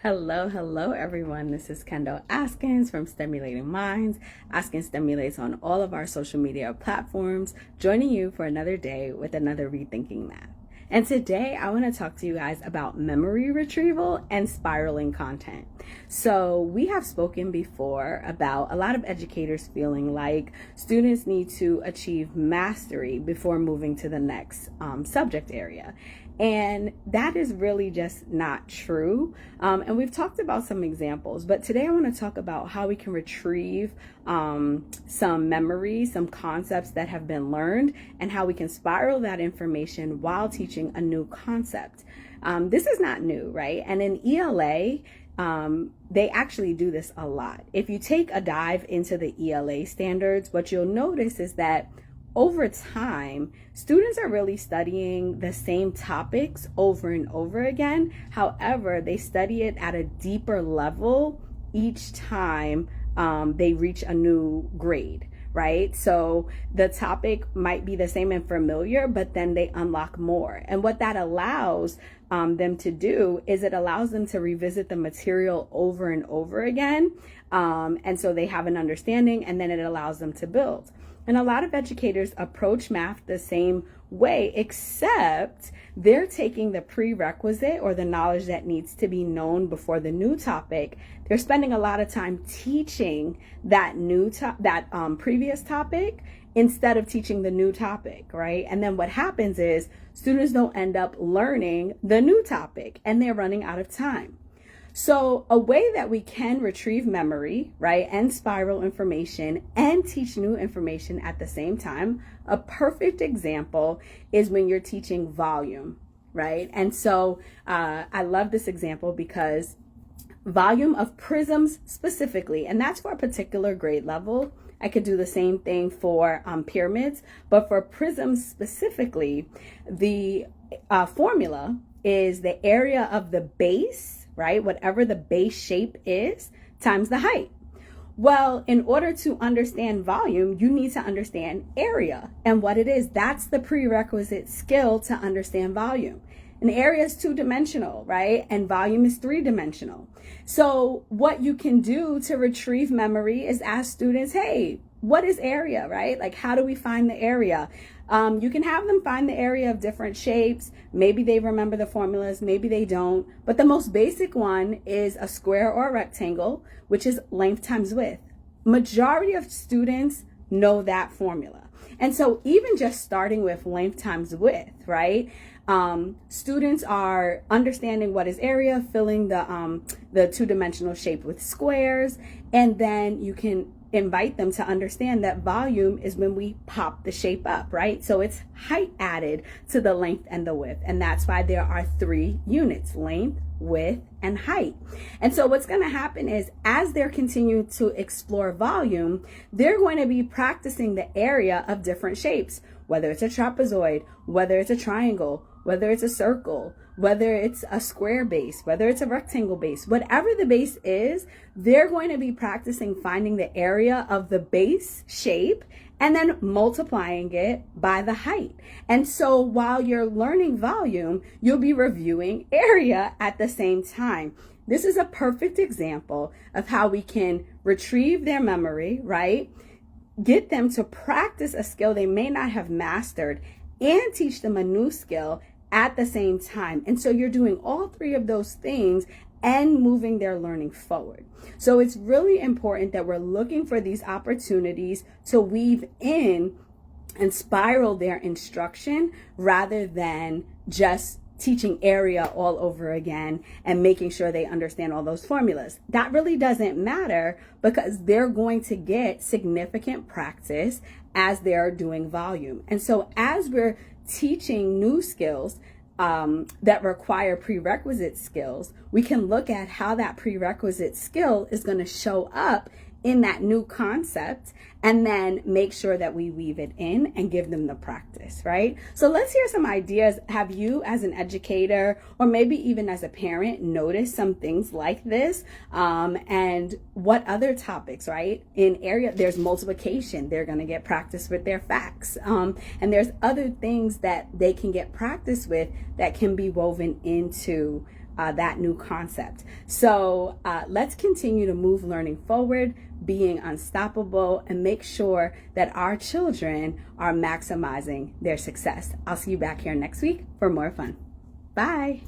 Hello, everyone. This is Kendall Askins from Stimulating Minds. Askins stimulates on all of our social media platforms, joining you for another day with another Rethinking Math. And today I want to talk to you guys about memory retrieval and spiraling content. So we have spoken before about a lot of educators feeling like students need to achieve mastery before moving to the next subject area. And that is really just not true. And we've talked about some examples, but today I want to talk about how we can retrieve some memories, some concepts that have been learned, and how we can spiral that information while teaching a new concept. This is not new, right? And in ELA, they actually do this a lot. If you take a dive into the ELA standards, what you'll notice is that over time, students are really studying the same topics over and over again. However, they study it at a deeper level each time they reach a new grade, right? So the topic might be the same and familiar, but then they unlock more. And what that allows them to do is it allows them to revisit the material over and over again. And so they have an understanding, and then it allows them to build. And a lot of educators approach math the same way, except they're taking the prerequisite or the knowledge that needs to be known before the new topic. They're spending a lot of time teaching that previous topic instead of teaching the new topic, right? And then what happens is students don't end up learning the new topic and they're running out of time. So a way that we can retrieve memory, right, and spiral information and teach new information at the same time, a perfect example is when you're teaching volume, right? And so I love this example because volume of prisms specifically, and that's for a particular grade level. I could do the same thing for pyramids, but for prisms specifically, the formula is the area of the base, right? Whatever the base shape is, times the height. Well, in order to understand volume, you need to understand area and what it is. That's the prerequisite skill to understand volume. An area is two-dimensional, right? And volume is three-dimensional. So what you can do to retrieve memory is ask students, hey, what is area, right? Like, how do we find the area? You can have them find the area of different shapes. Maybe they remember the formulas, maybe they don't. But the most basic one is a square or a rectangle, which is length times width. Majority of students know that formula. And so even just starting with length times width, right? Students are understanding what is area, filling the two-dimensional shape with squares, and then you can invite them to understand that volume is when we pop the shape up, right? So it's height added to the length and the width. And that's why there are 3 units: length, width, and height. And so what's going to happen is as they're continuing to explore volume, they're going to be practicing the area of different shapes, whether it's a trapezoid, whether it's a triangle, whether it's a circle, whether it's a square base, whether it's a rectangle base, whatever the base is, they're going to be practicing finding the area of the base shape and then multiplying it by the height. And so while you're learning volume, you'll be reviewing area at the same time. This is a perfect example of how we can retrieve their memory, right? Get them to practice a skill they may not have mastered and teach them a new skill at the same time. And so you're doing all 3 of those things and moving their learning forward. So it's really important that we're looking for these opportunities to weave in and spiral their instruction rather than just teaching area all over again and making sure they understand all those formulas. That really doesn't matter because they're going to get significant practice as they're doing volume. And so as we're teaching new skills that require prerequisite skills, we can look at how that prerequisite skill is going to show up in that new concept and then make sure that we weave it in and give them the practice, right? So let's hear some ideas. Have you as an educator or maybe even as a parent noticed some things like this? And what other topics, right? In area, there's multiplication. They're going to get practice with their facts. And there's other things that they can get practice with that can be woven into that new concept. So let's continue to move learning forward, being unstoppable, and make sure that our children are maximizing their success. I'll see you back here next week for more fun. Bye.